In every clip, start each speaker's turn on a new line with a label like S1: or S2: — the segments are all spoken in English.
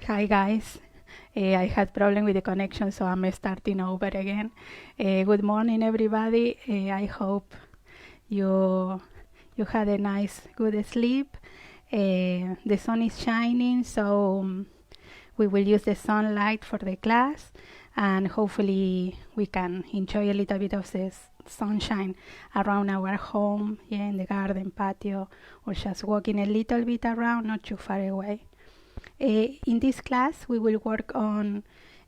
S1: Hi guys, I had problem with the connection, so I'm starting over again. Good morning, everybody. I hope you had a nice, good sleep. The sun is shining, so we will use the sunlight for the class, and hopefully we can enjoy a little bit of the sunshine around our home, in the garden, patio, or just walking a little bit around, not too far away. In this class, we will work on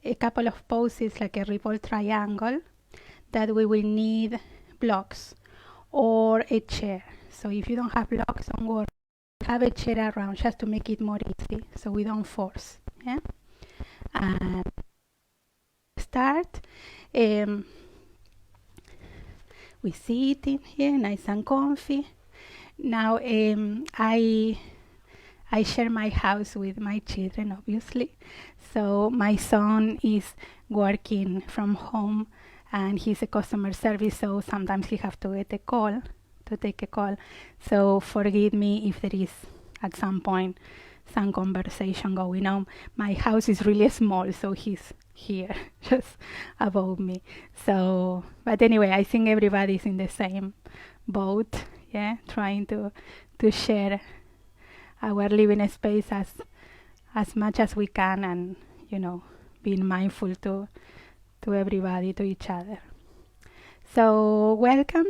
S1: a couple of poses like a revolved triangle that we will need blocks or a chair. So if you don't have blocks, don't worry. Have a chair around just to make it more easy so we don't force. Yeah? And start. We sit in here nice and comfy. Now I share my house with my children, obviously. So my son is working from home and he's a customer service, so sometimes he have to take a call. So forgive me if there is at some point some conversation going on. My house is really small, so he's here just above me. So, but anyway, I think everybody's in the same boat, trying to share our living space as much as we can, and being mindful to everybody, to each other. So welcome.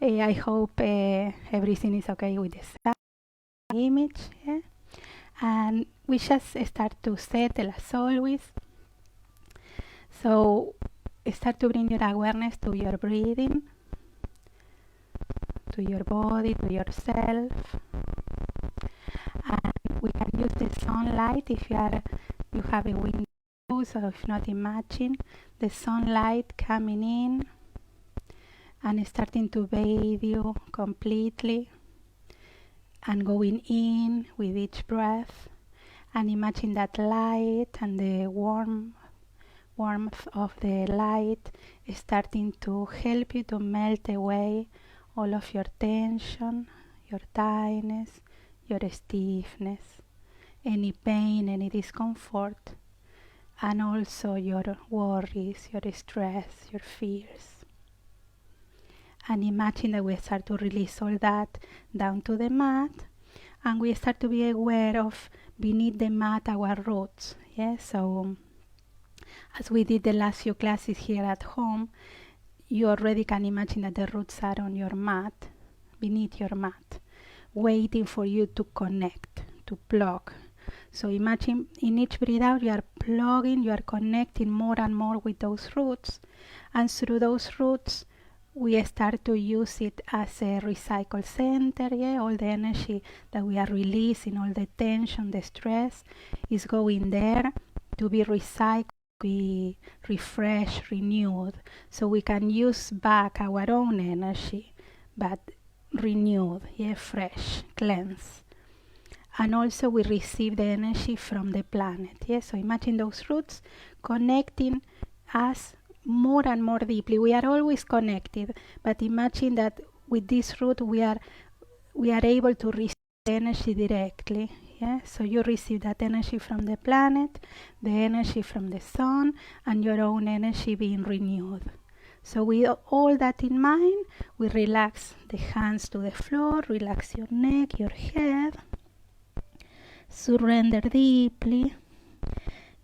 S1: I hope everything is okay with the sound image. And we just start to settle as always. So start to bring your awareness to your breathing, to your body, to yourself. And we can use the sunlight if you have a window, so if not, imagine the sunlight coming in and starting to bathe you completely and going in with each breath, and imagine that light and the warmth of the light starting to help you to melt away all of your tension, your tightness, your stiffness, any pain, any discomfort, and also your worries, your stress, your fears. And imagine that we start to release all that down to the mat, and we start to be aware of beneath the mat our roots. So as we did the last few classes here at home, you already can imagine that the roots are on your mat, beneath your mat, waiting for you to connect, to plug. So imagine in each breath out you are plugging, you are connecting more and more with those roots, and through those roots we start to use it as a recycle center. All the energy that we are releasing, all the tension, the stress is going there to be recycled, be refreshed, renewed, so we can use back our own energy, but renewed, fresh, cleansed. And also we receive the energy from the planet. So imagine those roots connecting us more and more deeply. We are always connected, but imagine that with this root we are able to receive the energy directly. So you receive that energy from the planet, the energy from the sun, and your own energy being renewed. So with all that in mind, we relax the hands to the floor, relax your neck, your head, surrender deeply.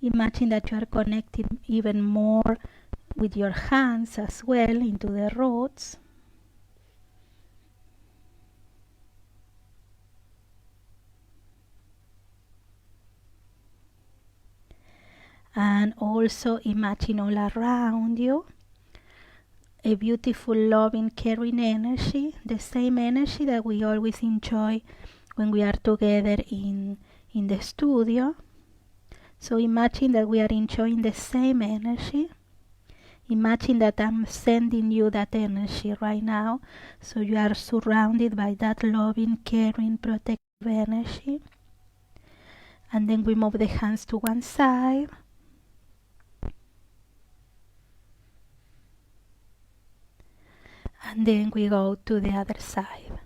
S1: Imagine that you are connecting even more with your hands as well into the roots. And also imagine all around you a beautiful, loving, caring energy, the same energy that we always enjoy when we are together in the studio. So imagine that we are enjoying the same energy. Imagine that I'm sending you that energy right now, so you are surrounded by that loving, caring, protective energy. And then we move the hands to one side. And then we go to the other side.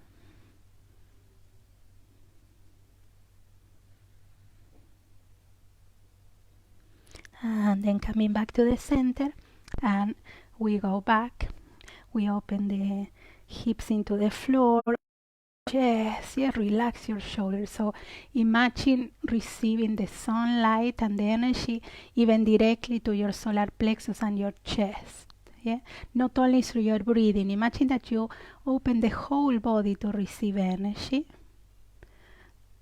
S1: And then coming back to the center, and we go back. We open the hips into the floor. Yes, yeah, relax your shoulders. So imagine receiving the sunlight and the energy even directly to your solar plexus and your chest. Yeah, not only through your breathing. Imagine that you open the whole body to receive energy,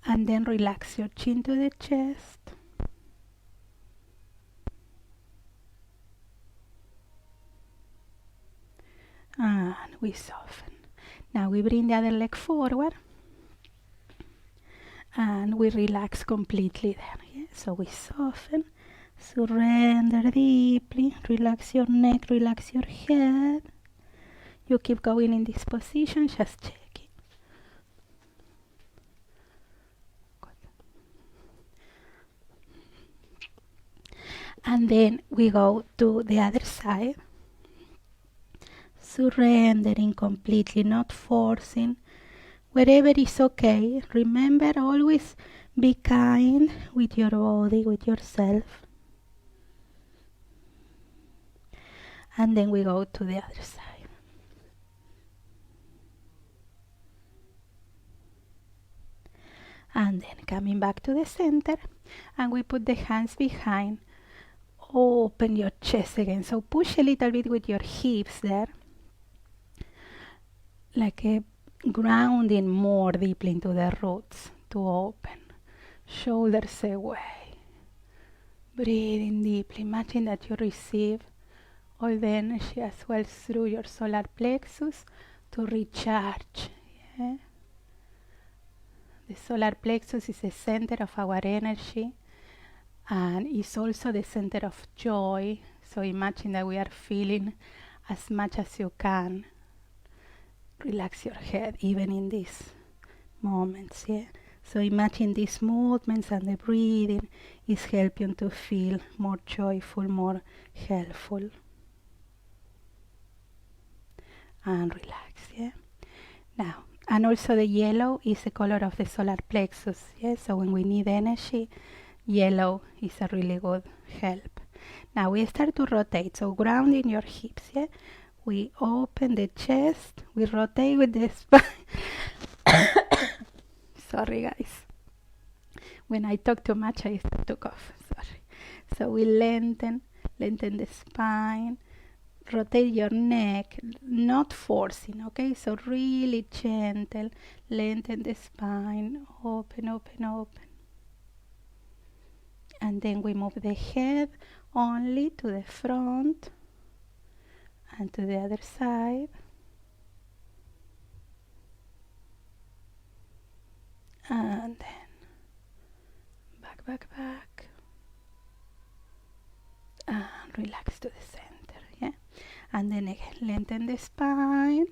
S1: and then relax your chin to the chest. And we soften. Now we bring the other leg forward, and we relax completely there. Yeah? So we soften, surrender deeply, relax your neck, relax your head. You keep going in this position, just check it. Good. And then we go to the other side, surrendering completely, not forcing. Wherever is okay, remember, always be kind with your body, with yourself. And then we go to the other side. And then coming back to the center, and we put the hands behind. Open your chest again. So push a little bit with your hips there, like a grounding more deeply into the roots to open. Shoulders away. Breathing deeply. Imagine that you receive all the energy as well through your solar plexus to recharge. Yeah? The solar plexus is the center of our energy, and is also the center of joy. So imagine that we are feeling as much as you can. Relax your head even in these moments. Yeah. So imagine these movements and the breathing is helping to feel more joyful, more helpful. And relax. Yeah. Now, and also the yellow is the color of the solar plexus. Yeah. So when we need energy, yellow is a really good help. Now we start to rotate. So grounding your hips. Yeah. We open the chest. We rotate with the spine. Sorry, guys. When I talk too much, I start to cough. Sorry. So we lengthen the spine. Rotate your neck, not forcing, okay? So really gentle. Lengthen the spine. Open, open, open. And then we move the head only to the front and to the other side. And then back. And relax to the center, yeah? And then again, lengthen the spine,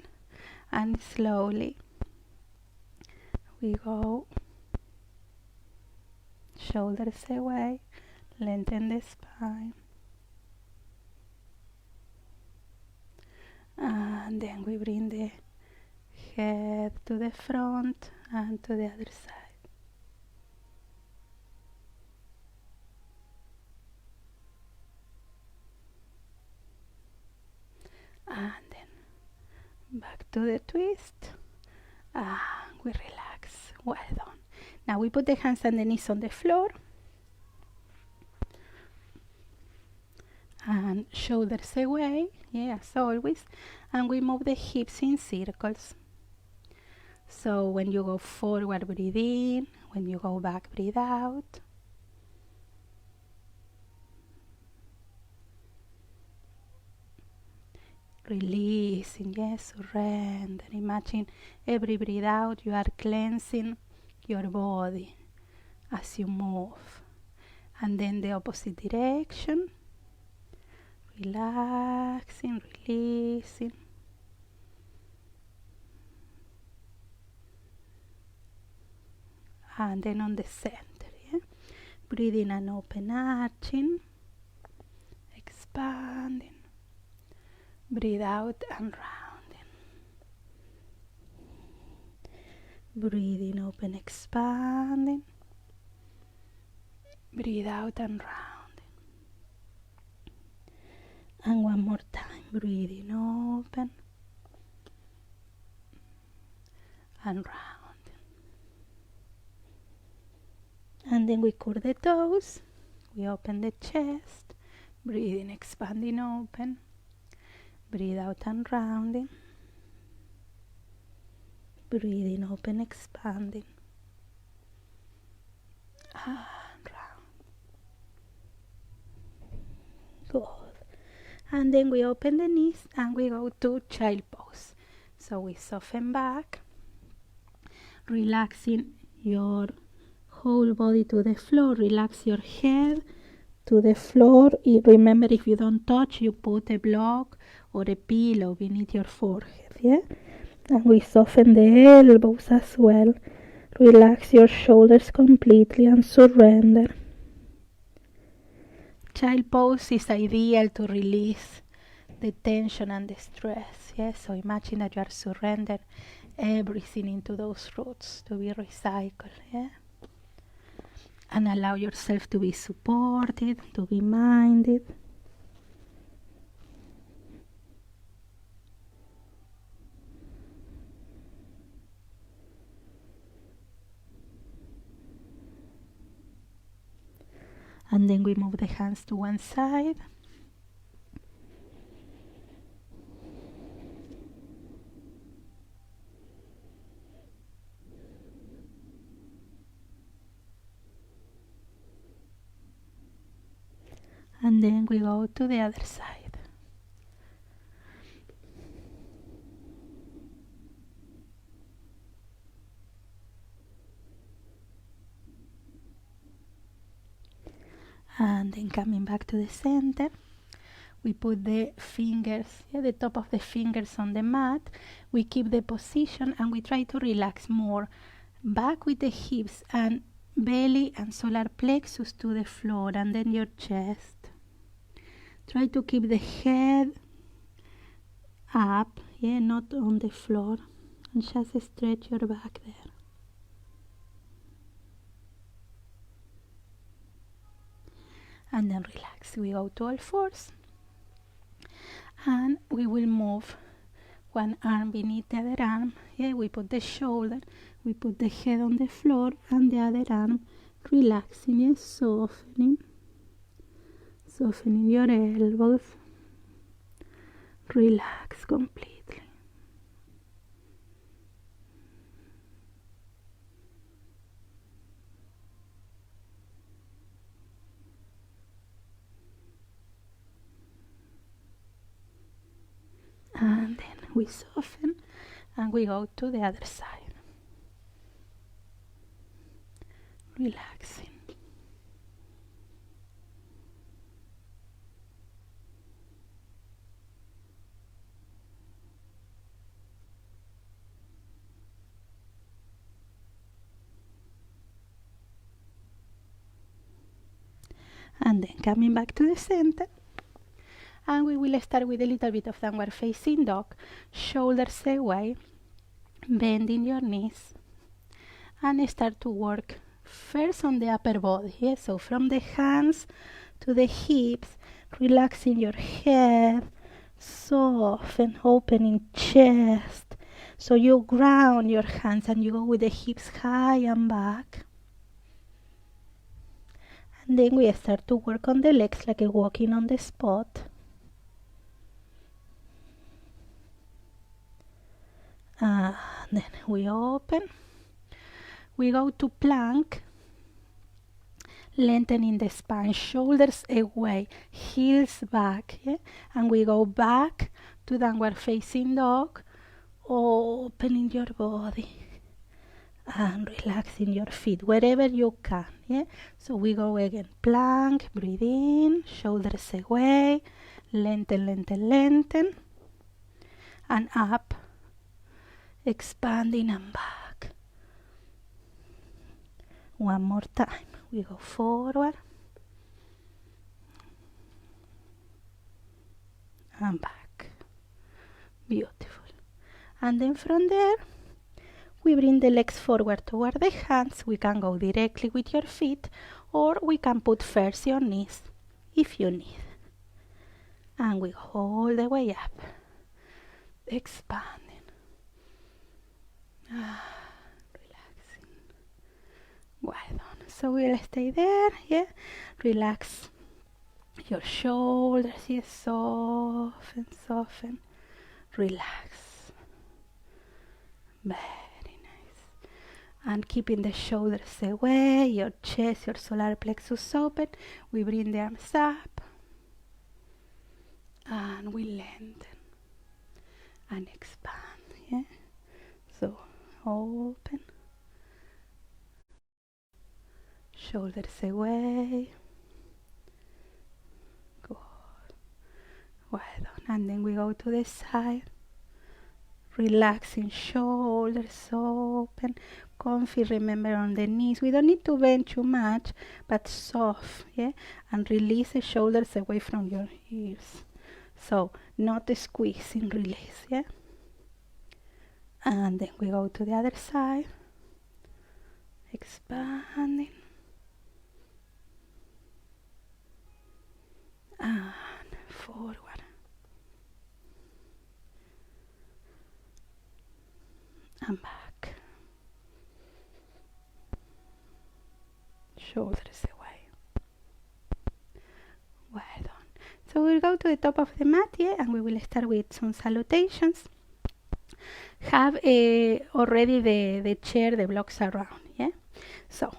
S1: and slowly we go shoulders away, lengthen the spine. And then we bring the head to the front and to the other side. And then back to the twist. We relax. Well done. Now we put the hands and the knees on the floor. And shoulders away, yeah, as always. And we move the hips in circles. So when you go forward, breathe in. When you go back, breathe out. Releasing, yes, surrender. Imagine every breathe out you are cleansing your body as you move. And then the opposite direction. Relaxing, releasing. And then on the center, yeah? Breathe in and open, arching. Expanding. Breathe out and rounding. Breathe in, open, expanding. Breathe out and rounding. And one more time, breathing open and round. And then we curl the toes, we open the chest, breathing, expanding, open, breathe out and rounding, breathing, open, expanding, and round. Good. And then we open the knees and we go to child pose. So we soften back, relaxing your whole body to the floor. Relax your head to the floor. Remember, if you don't touch, you put a block or a pillow beneath your forehead. Yeah? And we soften the elbows as well. Relax your shoulders completely and surrender. Child pose is ideal to release the tension and the stress. Yes, so imagine that you are surrender everything into those roots to be recycled. Yeah, and allow yourself to be supported, to be minded. And then we move the hands to one side. And then we go to the other side. And then coming back to the center, we put the fingers, the top of the fingers on the mat. We keep the position and we try to relax more. Back with the hips and belly and solar plexus to the floor, and then your chest. Try to keep the head up, not on the floor, and just stretch your back there. And then relax. We go to all fours. And we will move one arm beneath the other arm. We put the shoulder, we put the head on the floor, and the other arm relaxing, softening. Softening your elbows. Relax completely. And then we soften and we go to the other side. Relaxing. And then coming back to the center. And we will start with a little bit of downward facing dog. Shoulders away, bending your knees, and start to work first on the upper body. So from the hands to the hips, relaxing your head, soften, opening chest. So you ground your hands and you go with the hips high and back. And then we start to work on the legs like a walking on the spot. And then we open. We go to plank, lengthening the spine, shoulders away, heels back, and we go back to downward facing dog, opening your body and relaxing your feet wherever you can. So we go again, plank, breathe in, shoulders away, lengthen, lengthen, lengthen, and up, expanding and back. One more time. We go forward and back. Beautiful. And then from there, we bring the legs forward toward the hands. We can go directly with your feet, or we can put first your knees if you need. and we go all the way up, expanding. Relaxing. Well done. So we'll stay there, yeah? Relax your shoulders, yes, soften, soften. Relax. Very nice. And keeping the shoulders away, your chest, your solar plexus open. We bring the arms up. And we lengthen. And expand, yeah? So, open. Shoulders away. Good. Well done. And then we go to the side. Relaxing shoulders open. Comfy, remember, on the knees. We don't need to bend too much, but soft, yeah? And release the shoulders away from your ears. So, not squeezing, release, yeah? And then we go to the other side. Expanding. And forward. And back. Shoulders away. Well done. So we'll go to the top of the mat, yeah, and we will start with some salutations. Have already the chair, the blocks around, yeah? So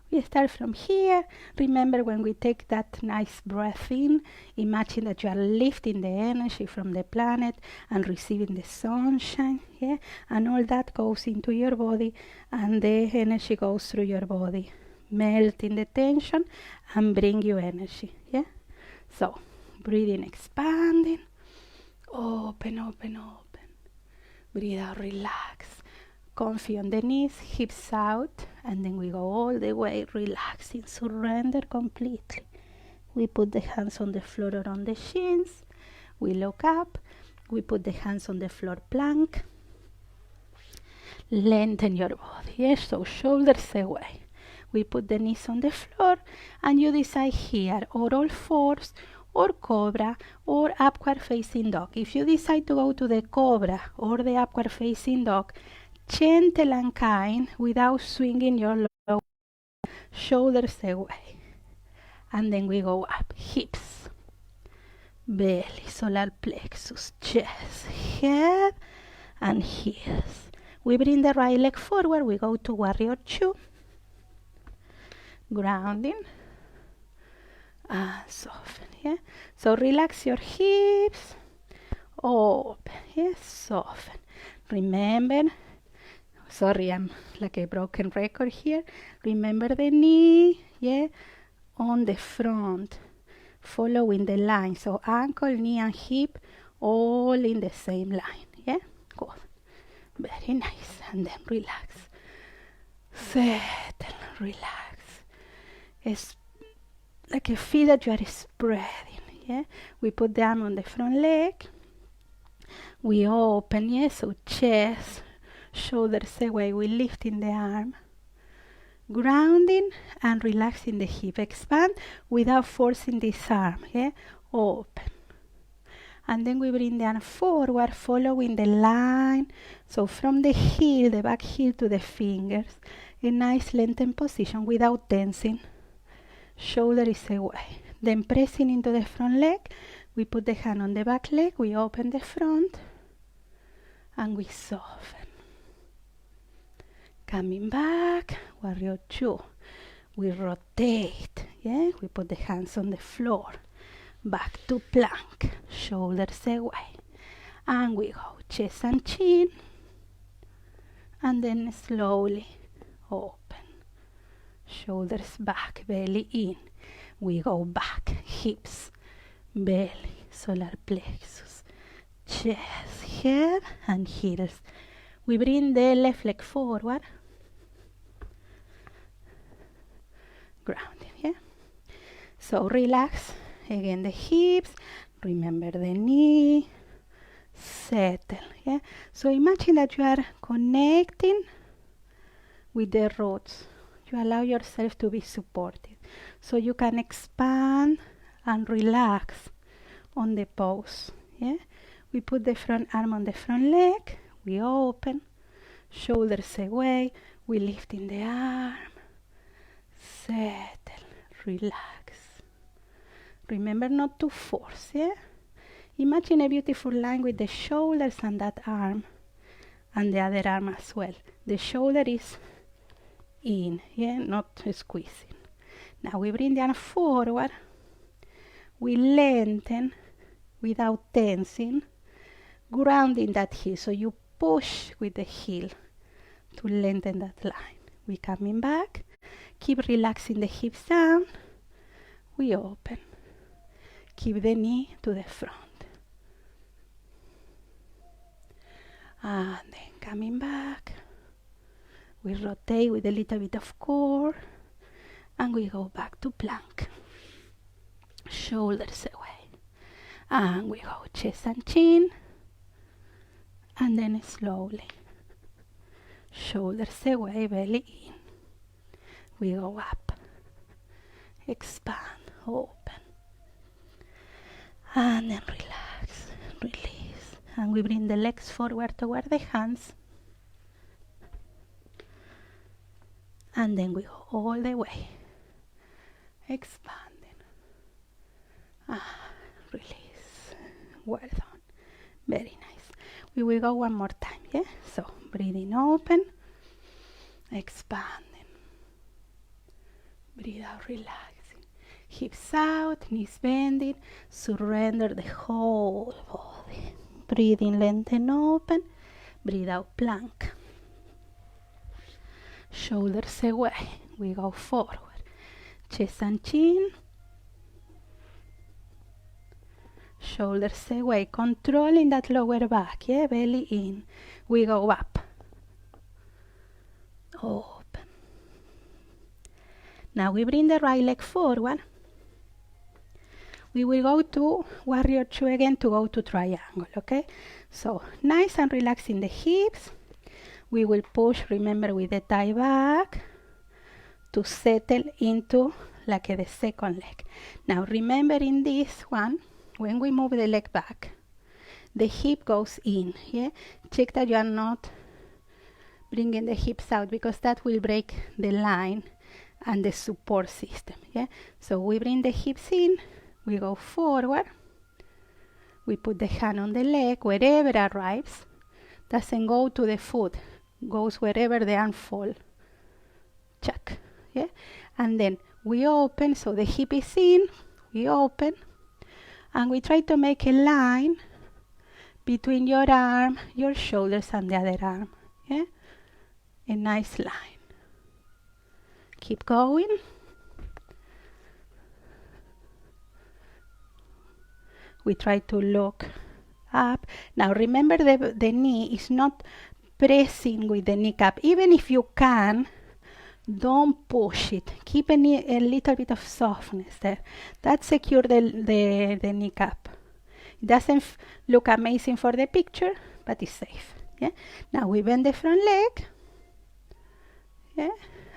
S1: we start from here. Remember, when we take that nice breath in, imagine that you are lifting the energy from the planet and receiving the sunshine, yeah? And all that goes into your body, and the energy goes through your body, melting the tension and bring you energy, yeah? So, breathing, expanding, open, open, open. Breathe out, relax. Comfy on the knees, hips out, and then we go all the way, relaxing, surrender completely. We put the hands on the floor or on the shins. We look up. We put the hands on the floor, plank. Lengthen your body, yes, so shoulders away. We put the knees on the floor, and you decide here, or all fours, or cobra, or upward facing dog. If you decide to go to the cobra or the upward facing dog, gentle and kind, without swinging your lower, shoulders away. And then we go up, hips, belly, solar plexus, chest, head, and heels. We bring the right leg forward, we go to warrior 2. Grounding. And soften, yeah? So relax your hips, open, yes, soften. Remember, sorry, I'm like a broken record here. Remember the knee, yeah, on the front, following the line. So ankle, knee, and hip, all in the same line, yeah? Good. Very nice. And then relax. Settle, relax. It's like a feel that you are spreading, yeah? We put the arm on the front leg. We open, yeah? So chest, shoulders away. We lift in the arm. Grounding and relaxing the hip. Expand without forcing this arm, yeah? Open. And then we bring the arm forward, following the line. So from the heel, the back heel, to the fingers. A nice lengthened position without tensing. Shoulder is away. Then pressing into the front leg, we put the hand on the back leg, we open the front, and we soften. Coming back, warrior 2. We rotate, yeah? We put the hands on the floor. Back to plank, shoulders away. And we go chest and chin. And then slowly open. Shoulders back, belly in. We go back, hips, belly, solar plexus, chest, head, and heels. We bring the left leg forward. Grounding, yeah? So relax. Again, the hips. Remember the knee. Settle, yeah? So imagine that you are connecting with the roots. You allow yourself to be supported. So you can expand and relax on the pose. Yeah, we put the front arm on the front leg, we open, shoulders away, we lift in the arm, settle, relax. Remember not to force. Yeah, imagine a beautiful line with the shoulders and that arm and the other arm as well. The shoulder is in, yeah, not squeezing. Now we bring the arm forward, we lengthen without tensing, grounding that heel. So you push with the heel to lengthen that line. We coming back, keep relaxing the hips down, we open, keep the knee to the front. And then coming back, we rotate with a little bit of core, and we go back to plank. Shoulders away. And we go chest and chin, and then slowly. Shoulders away, belly in. We go up. Expand, open. And then relax, release. And we bring the legs forward toward the hands. And then we go all the way. Expanding. Release. Well done. Very nice. We will go one more time, yeah? So, breathing open. Expanding. Breathe out, relaxing. Hips out, knees bending. Surrender the whole body. Breathe in, lengthen, open. Breathe out, plank. Shoulders away. We go forward. Chest and chin. Shoulders away. Controlling that lower back. Yeah, belly in. We go up. Open. Now we bring the right leg forward. We will go to warrior two again to go to triangle. Okay? So nice and relaxed in the hips. We will push, remember, with the thigh back to settle into like the second leg. Now remember in this one, when we move the leg back, the hip goes in. Yeah, check that you are not bringing the hips out, because that will break the line and the support system. Yeah, so we bring the hips in, we go forward, we put the hand on the leg wherever arrives. Doesn't go to the foot, goes wherever the arm fall. Check. Yeah, and then we open, so the hip is in, we open, and we try to make a line between your arm, your shoulders, and the other arm. Yeah, a nice line. Keep going. We try to look up. Now remember, the knee is not pressing with the kneecap. Even if you can, don't push it. Keep a little bit of softness there. That secures the kneecap. It doesn't look amazing for the picture, but it's safe. Yeah. Now we bend the front leg. Yeah.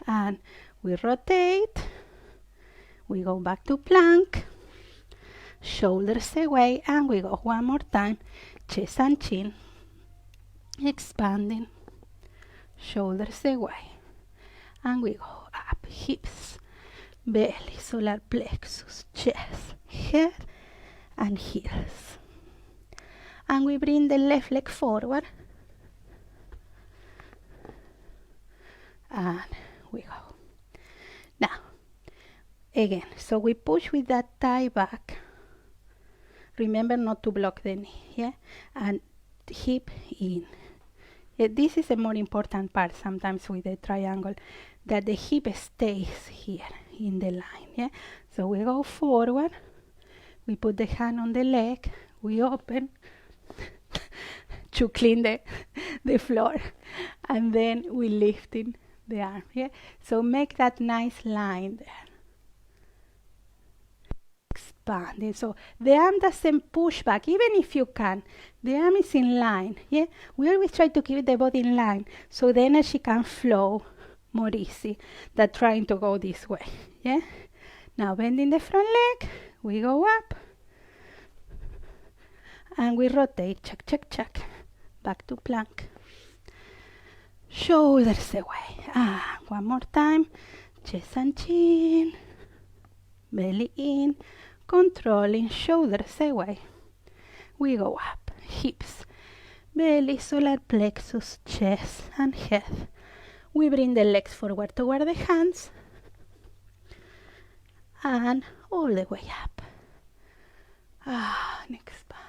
S1: And we rotate. We go back to plank. Shoulders away, and we go one more time. Chest and chin. Expanding. Shoulders away. And we go up. Hips, belly, solar plexus, chest, head, and heels. And we bring the left leg forward. And we go. Now, again, so we push with that thigh back. Remember not to block the knee, yeah? And hip in. Yeah, this is a more important part sometimes with the triangle, that the hip stays here in the line, yeah? So we go forward, we put the hand on the leg, we open to clean the floor, and then we lift in the arm, yeah? So make that nice line there. Expanding, so the arm doesn't push back, even if you can. The arm is in line. Yeah, we always try to keep the body in line so the energy can flow more easy than trying to go this way. Yeah. Now bending the front leg, we go up, And we rotate, check, check, check. Back to plank. Shoulders away. One more time. Chest and chin. Belly in. Controlling, shoulders away. We go up. Hips, belly, solar plexus, chest and head. We bring the legs forward toward the hands. And all the way up. And expand.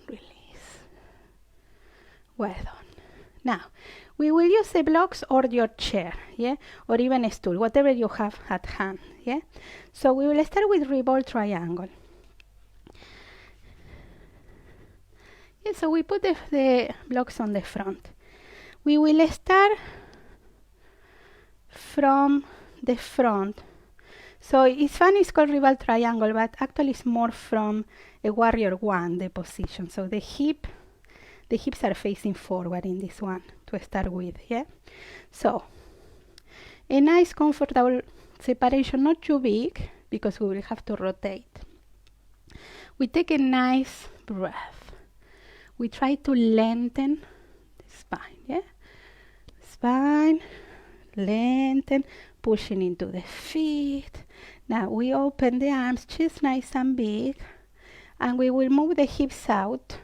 S1: Release. Well done. Now, we will use the blocks or your chair, yeah, or even a stool, whatever you have at hand, yeah. So we will start with revolved triangle. Yeah, so we put the blocks on the front. We will start from the front. So it's funny, it's called revolved triangle, but actually it's more from a warrior one, the position. So the hips are facing forward in this one to start with, yeah? So, a nice comfortable separation, not too big, because we will have to rotate. We take a nice breath. We try to lengthen the spine, yeah? Spine, lengthen, pushing into the feet. Now we open the arms, chest nice and big, and we will move the hips out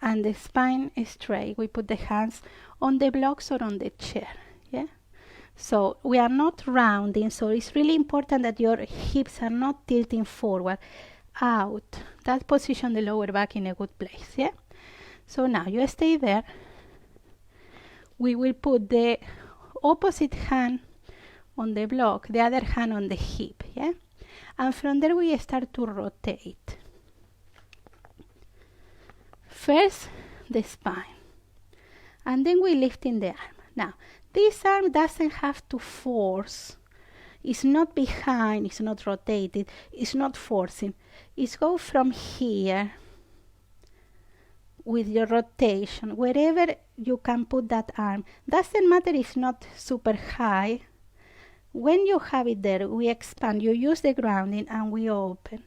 S1: and the spine is straight. We put the hands on the blocks or on the chair, yeah? So we are not rounding, so it's really important that your hips are not tilting forward, out. That position the lower back in a good place, yeah? So now you stay there. We will put the opposite hand on the block, the other hand on the hip, yeah? And from there we start to rotate. First, the spine. And then we lift in the arm. Now, this arm doesn't have to force. It's not behind, it's not rotated, it's not forcing. It's go from here with your rotation, wherever you can put that arm. Doesn't matter if it's not super high. When you have it there, we expand. You use the grounding and we open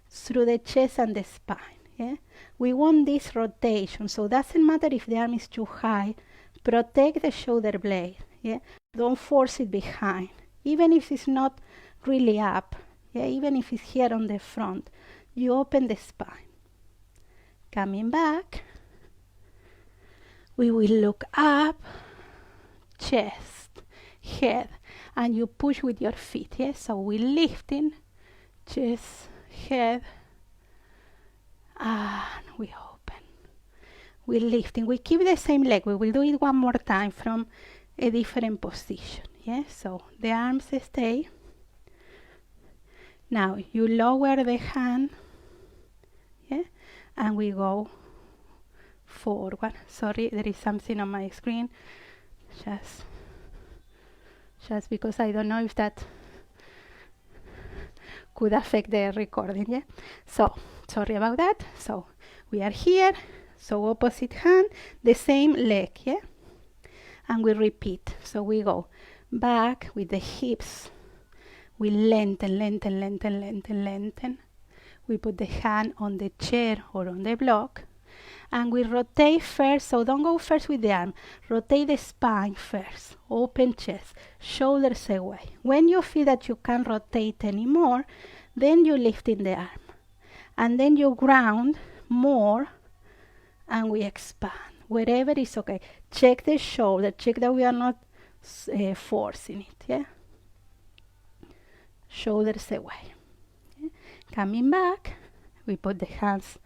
S1: through the chest and the spine. Yeah? We want this rotation, so doesn't matter if the arm is too high. Protect the shoulder blade. Yeah? Don't force it behind. Even if it's not really up, yeah? Even if it's here on the front, you open the spine. Coming back, we will look up, chest, head, and you push with your feet. Yeah? So we lifting, chest, head, and we open. We lifting. We keep the same leg. We will do it one more time from a different position. Yeah? So the arms stay. Now you lower the hand, yeah? And we go forward. Sorry, there is something on my screen. Just because I don't know if that could affect the recording, yeah? So, sorry about that. So, we are here. So, opposite hand, the same leg, yeah? And we repeat. So, we go back with the hips. We lengthen, lengthen, lengthen, lengthen, lengthen. We put the hand on the chair or on the block. And we rotate first, so don't go first with the arm. Rotate the spine first. Open chest, shoulders away. When you feel that you can't rotate anymore, then you lift in the arm. And then you ground more, and we expand. Wherever is okay. Check the shoulder, check that we are not forcing it, yeah? Shoulders away. Okay? Coming back, we put the hands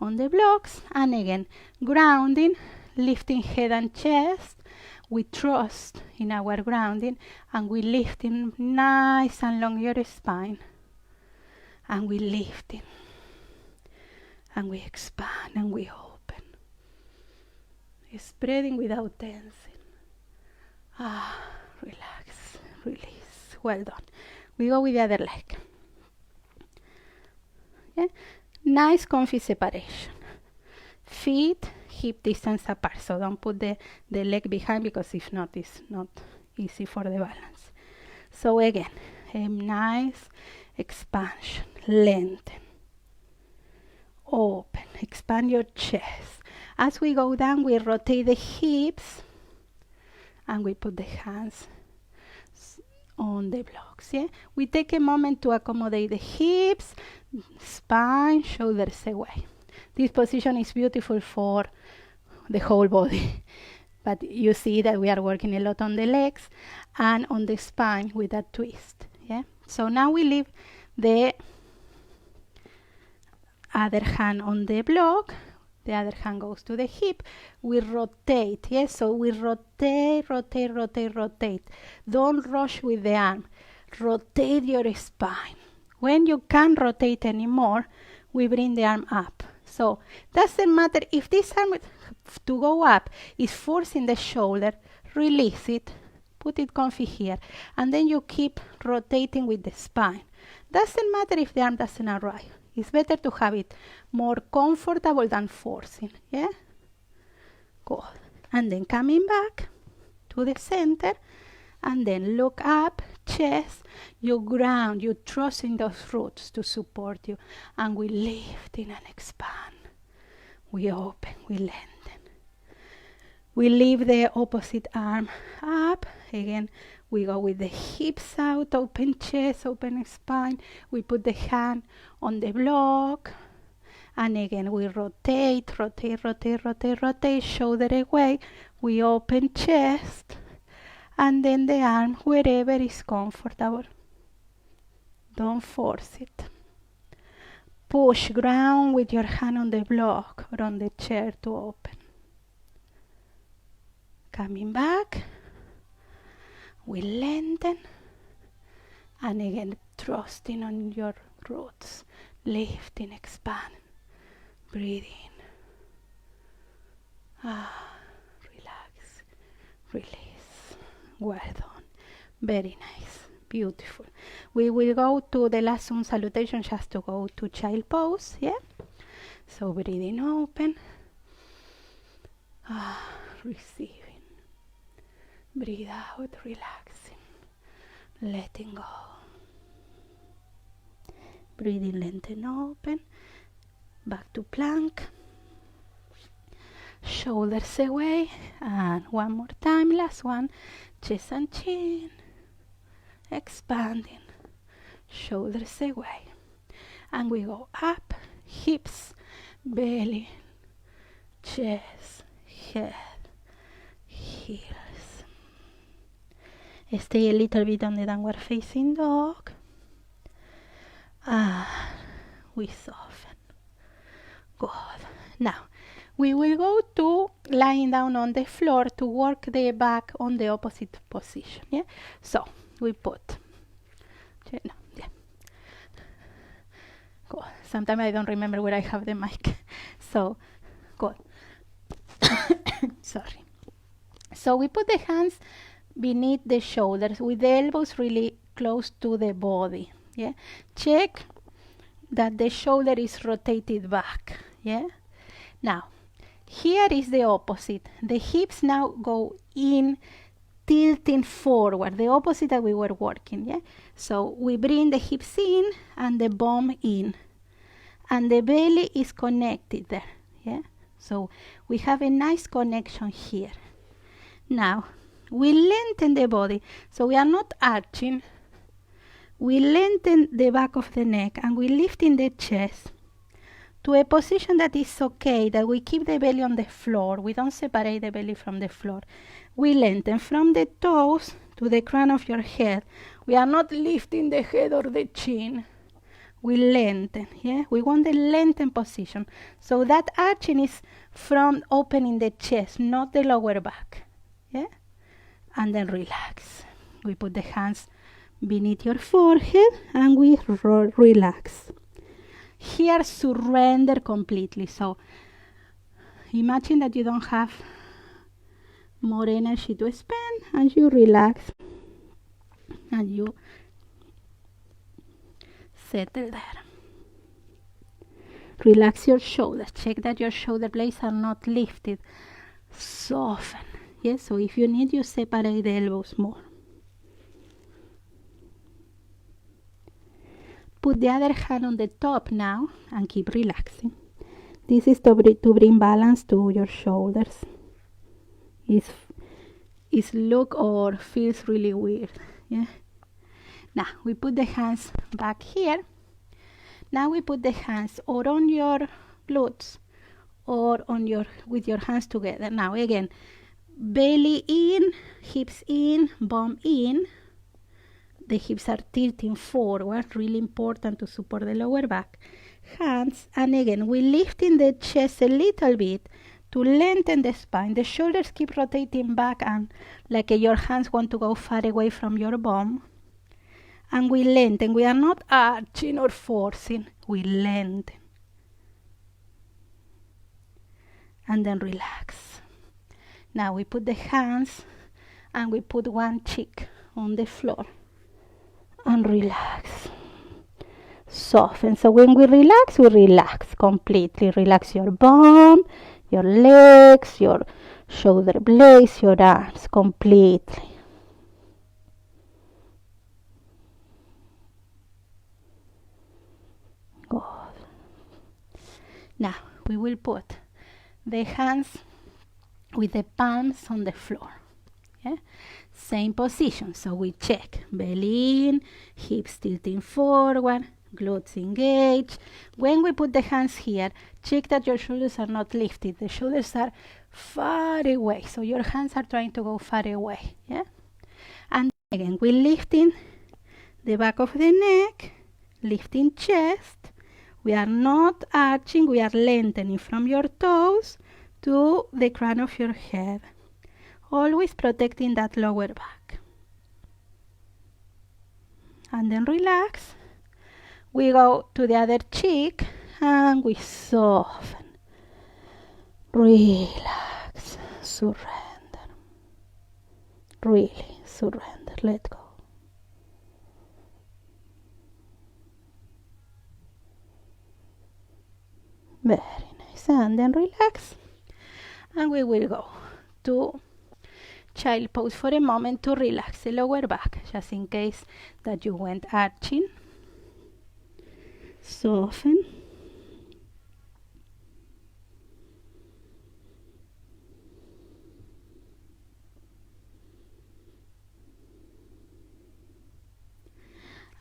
S1: on the blocks, and again, grounding, lifting head and chest. We trust in our grounding, and we lifting nice and long your spine. And we lifting, and we expand, and we open. Spreading without tensing. Relax, release. Well done. We go with the other leg. Yeah? Nice comfy separation. Feet hip distance apart, so don't put the leg behind, because if not, it's not easy for the balance. So again, a nice expansion, lengthen. open, expand your chest. As we go down, we rotate the hips and we put the hands on the blocks. Yeah, we take a moment to accommodate the hips, spine, shoulders away. This position is beautiful for the whole body, but you see that we are working a lot on the legs and on the spine with that twist. Yeah, so now we leave the other hand on the block, the other hand goes to the hip, we rotate. Yes, so we rotate. Don't rush with the arm, rotate your spine. When you can't rotate anymore, we bring the arm up. So doesn't matter if this arm to go up is forcing the shoulder, release it, put it comfy here, and then you keep rotating with the spine. Doesn't matter if the arm doesn't arrive. It's better to have it more comfortable than forcing. Yeah? Good. And then coming back to the center, and then look up, chest, you ground, you trust in those roots to support you, and we lifting and expand. We open, we lengthen. We leave the opposite arm up. Again, we go with the hips out, open chest, open spine. We put the hand on the block. And again, we rotate, shoulder away. We open chest. And then the arm wherever is comfortable. Don't force it. Push ground with your hand on the block or on the chair to open. Coming back. We lengthen, and again trusting on your roots, lifting, expand, breathe in, relax, release. Well done, very nice, beautiful. We will go to the last Sun salutation just to go to child pose. Yeah, so breathing open, receiving. Breathe out, relaxing, letting go. Breathing, lengthen, open. Back to plank. Shoulders away. And one more time, last one. Chest and chin. Expanding. Shoulders away. And we go up, hips, belly, chest, head, heels. Stay a little bit on the downward facing dog. We soften. Good. Now, we will go to lying down on the floor to work the back on the opposite position. Yeah. So we put. Yeah. Good. Sometimes I don't remember where I have the mic. So, good. Sorry. So we put the hands beneath the shoulders with the elbows really close to the body. Yeah, check that the shoulder is rotated back. Yeah, now here is the opposite. The hips now go in, tilting forward, the opposite that we were working. Yeah, so we bring the hips in and the bum in, and the belly is connected there. Yeah, so we have a nice connection here. Now we lengthen the body, so we are not arching. We lengthen the back of the neck and we lift in the chest to a position that is okay, that we keep the belly on the floor. We don't separate the belly from the floor. We lengthen from the toes to the crown of your head. We are not lifting the head or the chin. We lengthen, yeah? We want the lengthened position. So that arching is from opening the chest, not the lower back, yeah? And then relax. We put the hands beneath your forehead and we relax. Here, surrender completely. So imagine that you don't have more energy to spend and you relax and you settle there. Relax your shoulders. Check that your shoulder blades are not lifted. Soften. Yes, so if you need, you separate the elbows more. Put the other hand on the top now and keep relaxing. This is to bring balance to your shoulders. It look or feels really weird. Yeah. Now we put the hands back here. Now we put the hands or on your glutes or on your with your hands together. Now again, belly in, hips in, bum in. The hips are tilting forward, really important to support the lower back. Hands, and again, we lifting the chest a little bit to lengthen the spine. The shoulders keep rotating back and like your hands want to go far away from your bum. And we lengthen. We are not arching or forcing. We lengthen. And then relax. Now we put the hands and we put one cheek on the floor. And relax. Soften. So when we relax completely. Relax your bum, your legs, your shoulder blades, your arms completely. Good. Now we will put the hands with the palms on the floor. Yeah? Same position. So we check belly in, hips tilting forward, glutes engaged. When we put the hands here, check that your shoulders are not lifted. The shoulders are far away. So your hands are trying to go far away. Yeah? And again, we're lifting the back of the neck, lifting chest. We are not arching, we are lengthening from your toes to the crown of your head. Always protecting that lower back. And then relax. We go to the other cheek and we soften. Relax. Surrender. Really surrender. Let go. Very nice. And then relax. And we will go to child pose for a moment to relax the lower back, just in case that you went arching. Soften.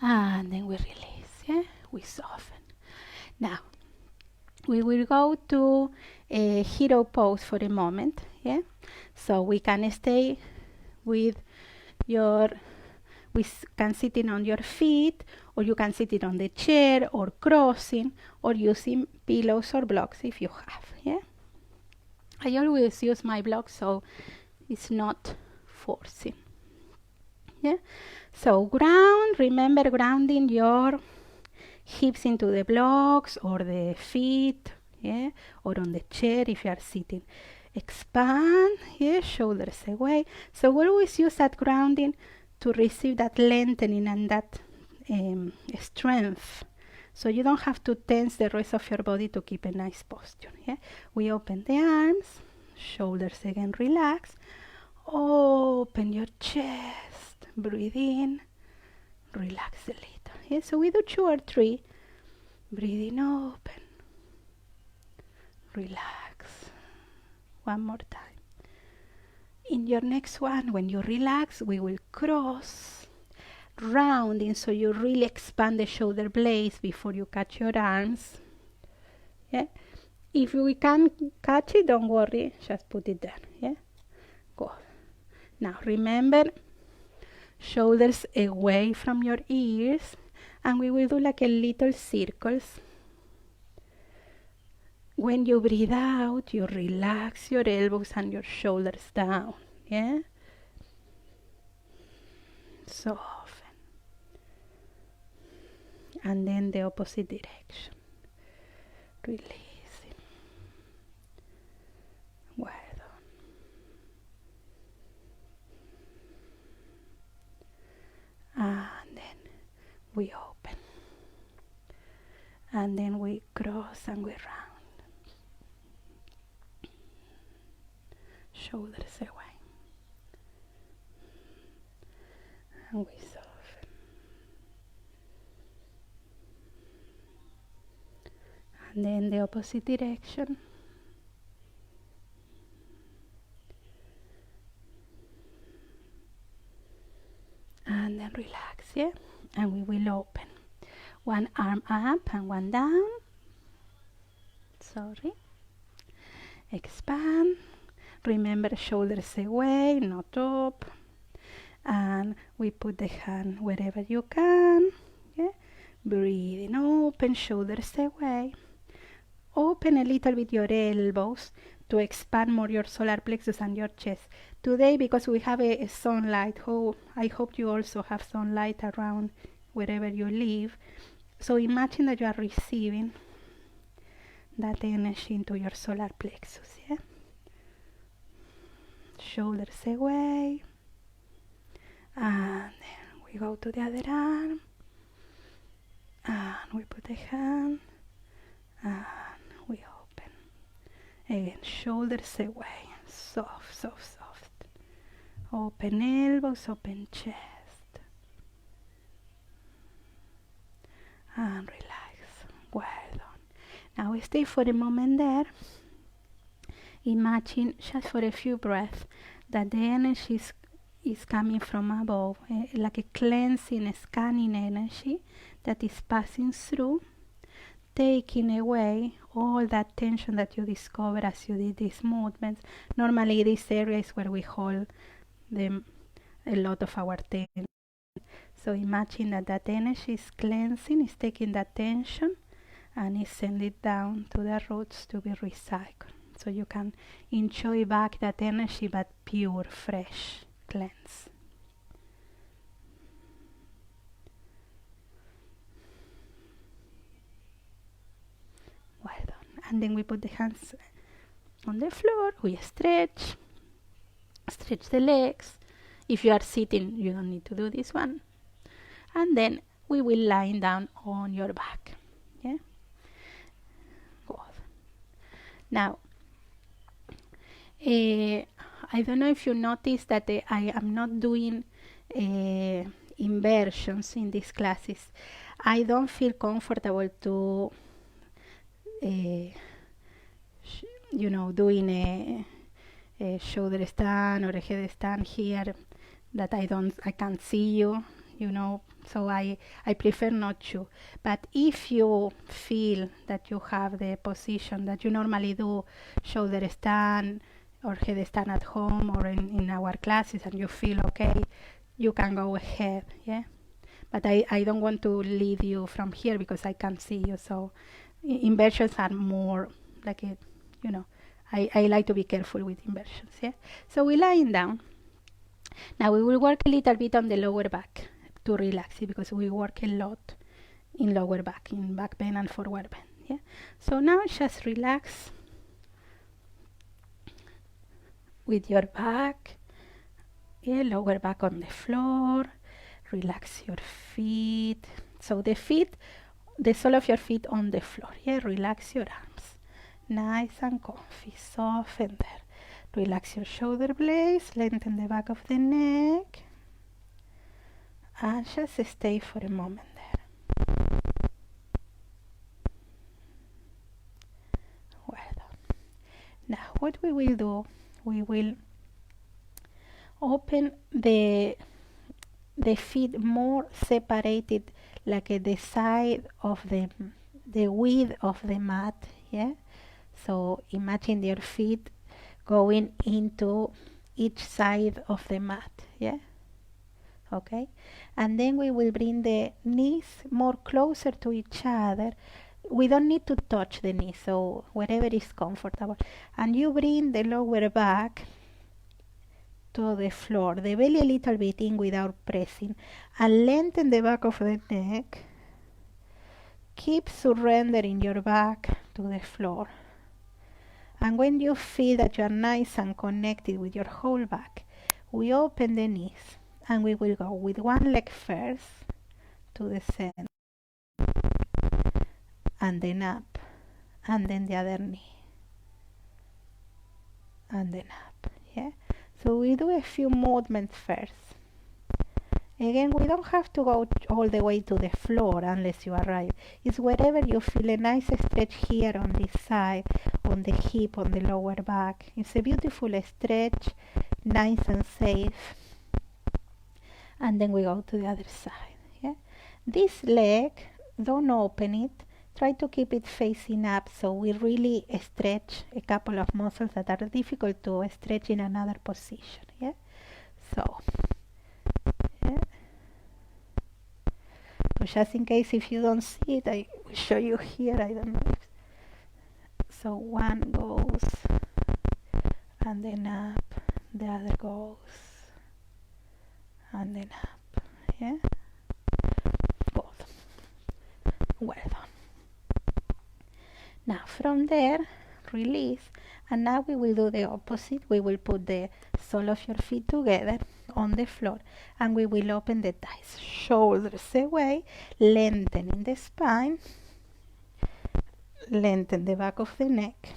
S1: And then we release, yeah? We soften. Now, we will go to a hero pose for a moment, yeah? So we can stay with your, we can sit in on your feet, or you can sit it on the chair, or crossing, or using pillows or blocks if you have, yeah? I always use my blocks, so it's not forcing, yeah? So ground, remember grounding your hips into the blocks or the feet, yeah, or on the chair if you are sitting. Expand, yeah, shoulders away. So we always use that grounding to receive that lengthening and that strength. So you don't have to tense the rest of your body to keep a nice posture. Yeah, we open the arms, shoulders again, relax. Open your chest, breathe in, relax a little. Yeah, so we do 2 or 3. Breathing open, relax. One more time. In your next one, when you relax, we will cross, rounding, so you really expand the shoulder blades before you catch your arms. Yeah. If we can't catch it, don't worry, just put it there. Yeah. Good. Now remember, shoulders away from your ears, and we will do like a little circles. When you breathe out, you relax your elbows and your shoulders down, yeah? Soften. And then the opposite direction. Releasing. Well done. And then we open. And then we cross and we round. Shoulders away, and we soften, and then the opposite direction. And then relax, yeah? And we will open. One arm up and one down. Sorry. Expand. Remember, shoulders away, not up. And we put the hand wherever you can. Yeah? Breathing, open, shoulders away. Open a little bit your elbows to expand more your solar plexus and your chest. Today, because we have a sunlight, I hope you also have sunlight around wherever you live. So imagine that you are receiving that energy into your solar plexus. Yeah? Shoulders away. And then we go to the other arm. And we put the hand. And we open. Again, shoulders away. Soft, soft, soft. Open elbows, open chest. And relax. Well done. Now we stay for a moment there. Imagine, just for a few breaths, that the energy is coming from above, like a cleansing, scanning energy that is passing through, taking away all that tension that you discover as you did these movements. Normally this area is where we hold a lot of our tension. So imagine that energy is cleansing, is taking that tension and is sending it down to the roots to be recycled. So you can enjoy back that energy, but pure, fresh, cleanse. Well done. And then we put the hands on the floor. We stretch the legs. If you are sitting, you don't need to do this one. And then we will lie down on your back. Yeah. Good. Now, I don't know if you noticed that I am not doing inversions in these classes. I don't feel comfortable to, doing a shoulder stand or a head stand here that I can't see you, so I prefer not to. But if you feel that you have the position that you normally do, shoulder stand or head stand at home or in our classes, and you feel okay, you can go ahead, yeah? But I don't want to lead you from here because I can't see you, so inversions are more like it, I like to be careful with inversions, yeah? So we're lying down. Now we will work a little bit on the lower back to relax it, because we work a lot in lower back, in back bend and forward bend, yeah? So now just relax with your back, yeah, lower back on the floor. Relax your feet. So the sole of your feet on the floor, yeah? Relax your arms. Nice and comfy, soften there. Relax your shoulder blades, lengthen the back of the neck, and just stay for a moment there. Well done. Now what we will do, we will open the feet more separated, like the side of the width of the mat, yeah? So imagine your feet going into each side of the mat, yeah? Okay? And then we will bring the knees more closer to each other. We don't need to touch the knees, so wherever is comfortable. And you bring the lower back to the floor, the belly a little bit in without pressing, and lengthen the back of the neck. Keep surrendering your back to the floor. And when you feel that you are nice and connected with your whole back, we open the knees and we will go with one leg first to the center, and then up, and then the other knee, and then up, yeah? So we do a few movements first. Again, we don't have to go all the way to the floor unless you arrive. It's wherever you feel a nice stretch here on this side, on the hip, on the lower back. It's a beautiful stretch, nice and safe. And then we go to the other side. Yeah? This leg, don't open it. Try to keep it facing up so we really stretch a couple of muscles that are difficult to stretch in another position. Yeah? So, yeah. So just in case if you don't see it, I will show you here. I don't know if so. One goes and then up, the other goes and then up. Yeah? Good. Well done. Now from there, release, and now we will do the opposite. We will put the sole of your feet together on the floor and we will open the thighs, shoulders away, lengthening the spine, lengthen the back of the neck,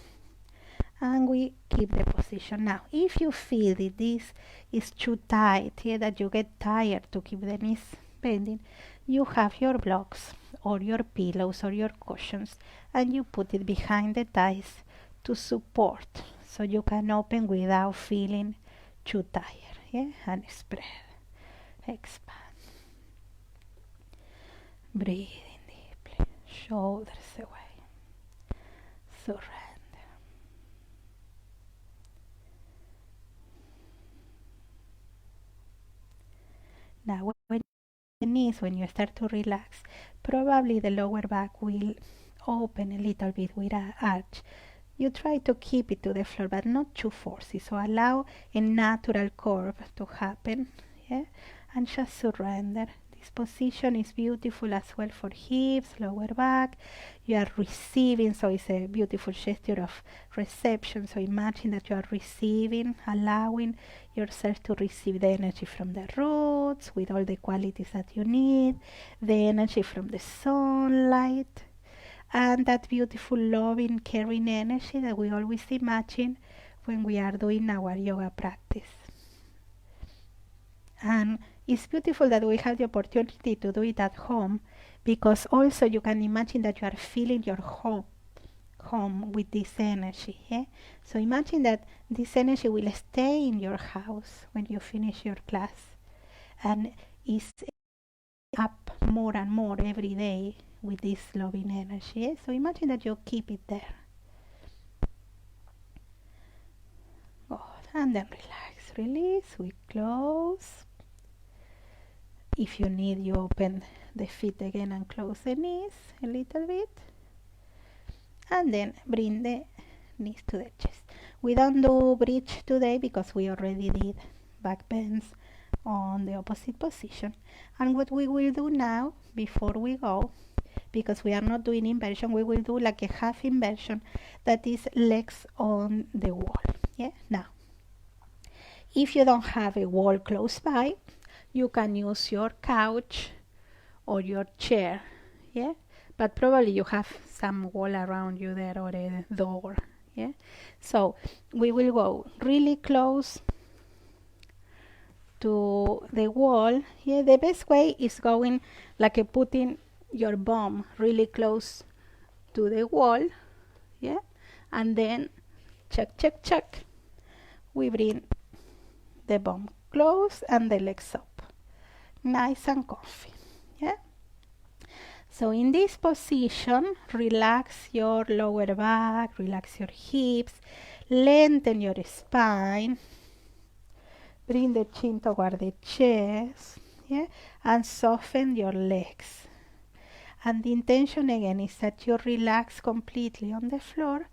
S1: and we keep the position. Now if you feel that this is too tight, that you get tired to keep the knees bending, you have your blocks or your pillows or your cushions and you put it behind the thighs to support so you can open without feeling too tired. Yeah? And spread, expand, breathing deeply, shoulders away, surrender. Now when the knees, when you start to relax, probably the lower back will open a little bit with an arch. You try to keep it to the floor, but not too forceful. So allow a natural curve to happen, yeah, and just surrender. This position is beautiful as well for hips, lower back. You are receiving, so it's a beautiful gesture of reception. So imagine that you are receiving, allowing yourself to receive the energy from the roots with all the qualities that you need, the energy from the sunlight, and that beautiful loving, caring energy that we always imagine when we are doing our yoga practice. And it's beautiful that we have the opportunity to do it at home, because also you can imagine that you are feeling your home with this energy. Yeah? So imagine that this energy will stay in your house when you finish your class, and is up more and more every day with this loving energy. Yeah? So imagine that you keep it there. Good. And then relax, release, we close. If you need, you open the feet again and close the knees a little bit. And then bring the knees to the chest. We don't do bridge today because we already did back bends on the opposite position. And what we will do now, before we go, because we are not doing inversion, we will do like a half inversion, that is legs on the wall. Yeah. Now, if you don't have a wall close by, you can use your couch or your chair. Yeah. But probably you have some wall around you there or a door. Yeah. So we will go really close to the wall. Yeah. The best way is going like a putting your bum really close to the wall. Yeah. And then check, check, check. We bring the bum close and the legs up. Nice and comfy. Yeah. So in this position, relax your lower back, relax your hips, lengthen your spine, bring the chin toward the chest, yeah, and soften your legs. And the intention again is that you relax completely on the floor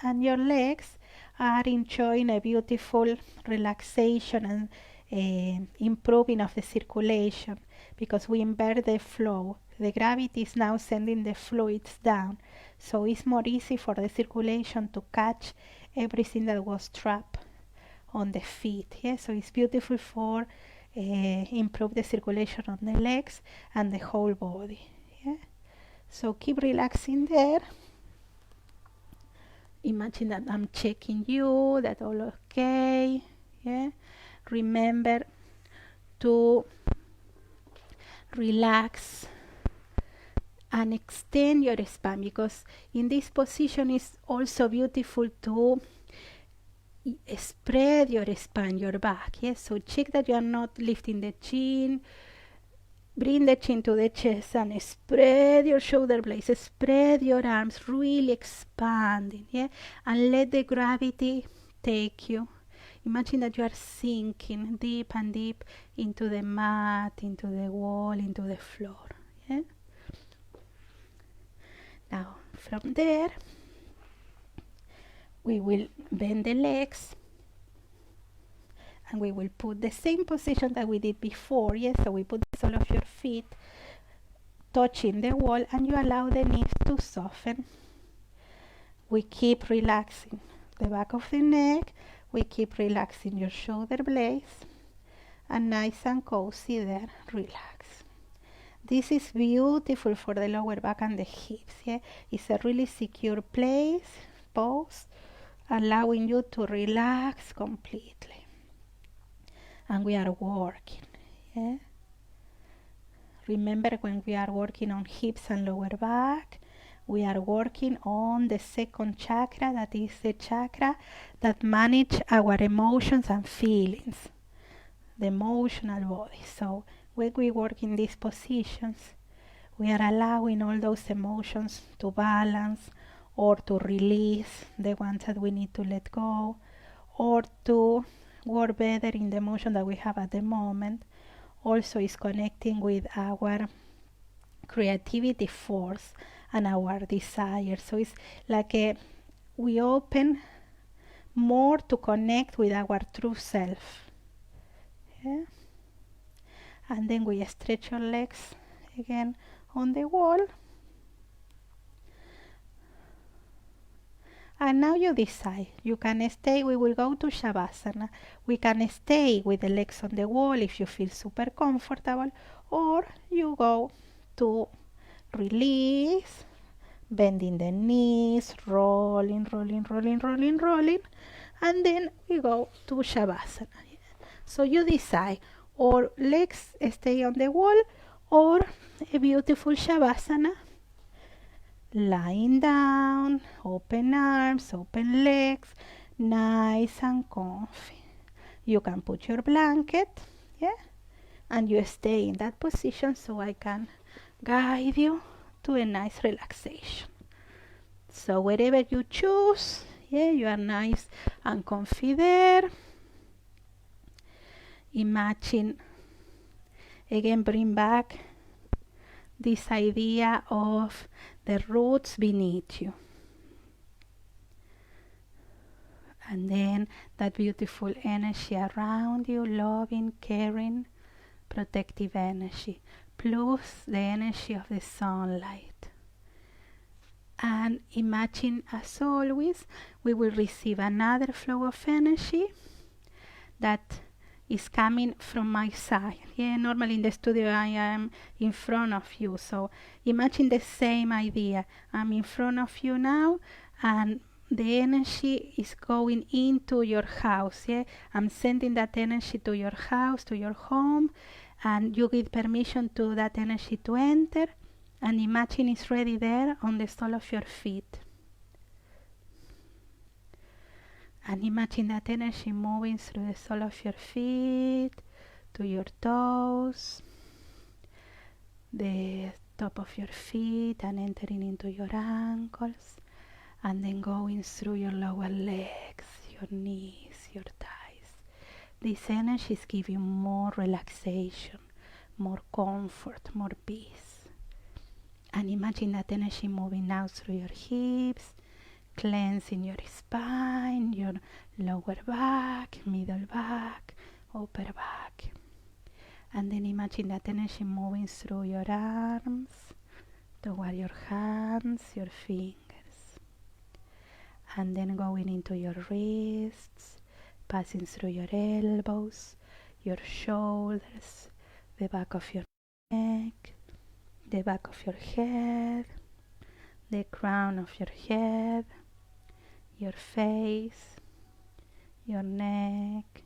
S1: and your legs are enjoying a beautiful relaxation and improving of the circulation, because we invert the flow. The gravity is now sending the fluids down, so it's more easy for the circulation to catch everything that was trapped on the feet. Yeah? So it's beautiful for improve the circulation on the legs and the whole body. Yeah? So keep relaxing there. Imagine that I'm checking you, that all okay. Yeah? Remember to relax and extend your spine, because in this position it's also beautiful to spread your spine, your back. Yes, so check that you are not lifting the chin. Bring the chin to the chest and spread your shoulder blades, spread your arms, really expanding, yeah? And let the gravity take you. Imagine that you are sinking deep and deep into the mat, into the wall, into the floor, yeah? Now, from there, we will bend the legs, and we will put the same position that we did before. Yes, so we put the sole of your feet touching the wall, and you allow the knees to soften. We keep relaxing the back of the neck. We keep relaxing your shoulder blades, and nice and cozy there, relax. This is beautiful for the lower back and the hips. Yeah, it's a really secure pose, allowing you to relax completely. And we are working, yeah? Remember, when we are working on hips and lower back, we are working on the second chakra, that is the chakra that manages our emotions and feelings, the emotional body. So when we work in these positions, we are allowing all those emotions to balance, or to release the ones that we need to let go, or to work better in the emotion that we have at the moment. Also is connecting with our creativity force and our desire. So it's like we open more to connect with our true self. Yeah? And then we stretch your legs again on the wall. And now you decide. You can stay. We will go to Shavasana. We can stay with the legs on the wall if you feel super comfortable, or you go to release, bending the knees, rolling, rolling, rolling, rolling, rolling, and then we go to Shavasana. So you decide, or legs stay on the wall, or a beautiful Shavasana, lying down, open arms, open legs, nice and comfy. You can put your blanket, yeah, and you stay in that position so I can guide you to a nice relaxation. So wherever you choose, yeah, you are nice and comfy there. Imagine, again, bring back this idea of the roots beneath you, and then that beautiful energy around you, loving, caring, protective energy, plus the energy of the sunlight. And imagine, as always, we will receive another flow of energy that is coming from my side. Yeah, normally in the studio I am in front of you, so imagine the same idea. I'm in front of you now, and the energy is going into your house. Yeah, I'm sending that energy to your house, to your home, and you give permission to that energy to enter, and imagine it's ready there on the sole of your feet. And imagine that energy moving through the sole of your feet, to your toes, the top of your feet, and entering into your ankles, and then going through your lower legs, your knees, your thighs. This energy is giving more relaxation, more comfort, more peace. And imagine that energy moving now through your hips, cleansing your spine, your lower back, middle back, upper back. And then imagine that energy moving through your arms, toward your hands, your fingers. And then going into your wrists, passing through your elbows, your shoulders, the back of your neck, the back of your head, the crown of your head, your face, your neck,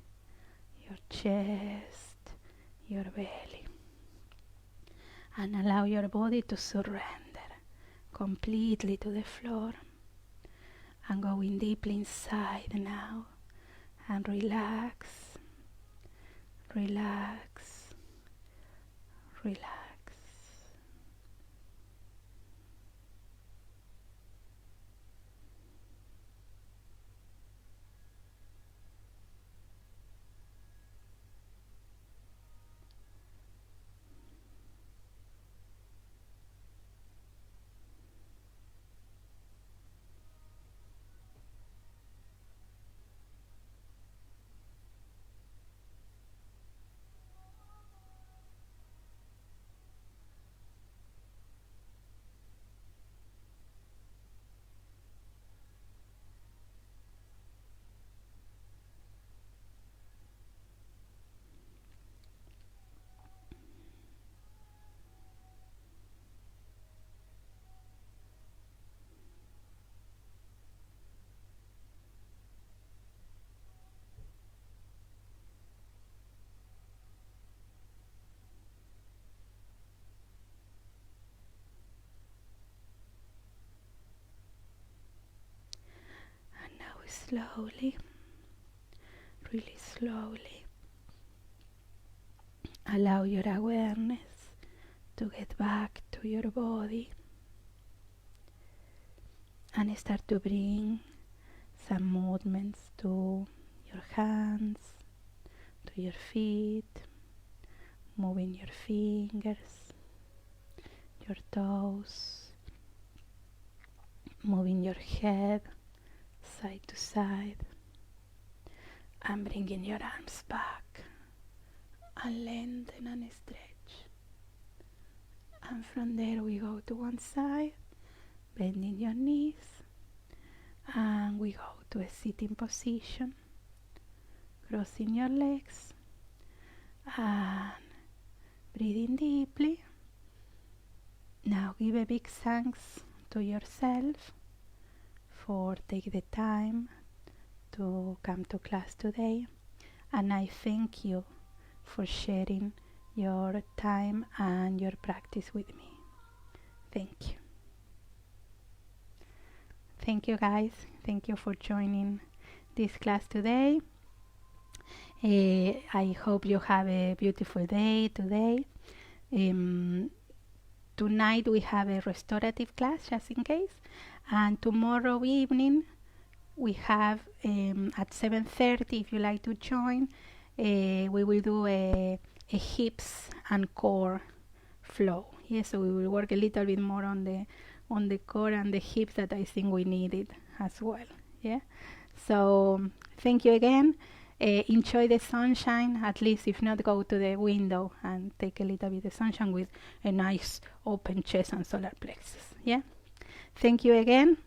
S1: your chest, your belly. and allow your body to surrender completely to the floor. And going deeply inside now, and relax, relax, relax. And now slowly, really slowly, allow your awareness to get back to your body and start to bring some movements to your hands, to your feet, moving your fingers, your toes, moving your head side to side, and bringing your arms back and lengthen and stretch. And from there we go to one side, bending your knees, and we go to a sitting position, crossing your legs and breathing deeply. Now give a big thanks to yourself for taking the time to come to class today, and I thank you for sharing your time and your practice with me. Thank you. Thank you guys. Thank you for joining this class today. I hope you have a beautiful day today. Tonight we have a restorative class, just in case, and tomorrow evening we have at 7:30, if you like to join, we will do a hips and core flow. Yes, so we will work a little bit more on the core and the hips that I think we needed as well. Yeah, so thank you again. Enjoy the sunshine, at least. If not, go to the window and take a little bit of sunshine with a nice open chest and solar plexus. Yeah, thank you again.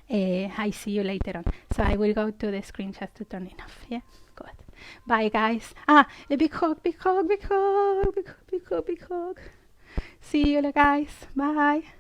S1: I see you later on. So I will go to the screen just to turn it off. Yeah, good. Bye guys. A big hug, big hug, big hug, big hug, big hug, big hug. See you guys. Bye.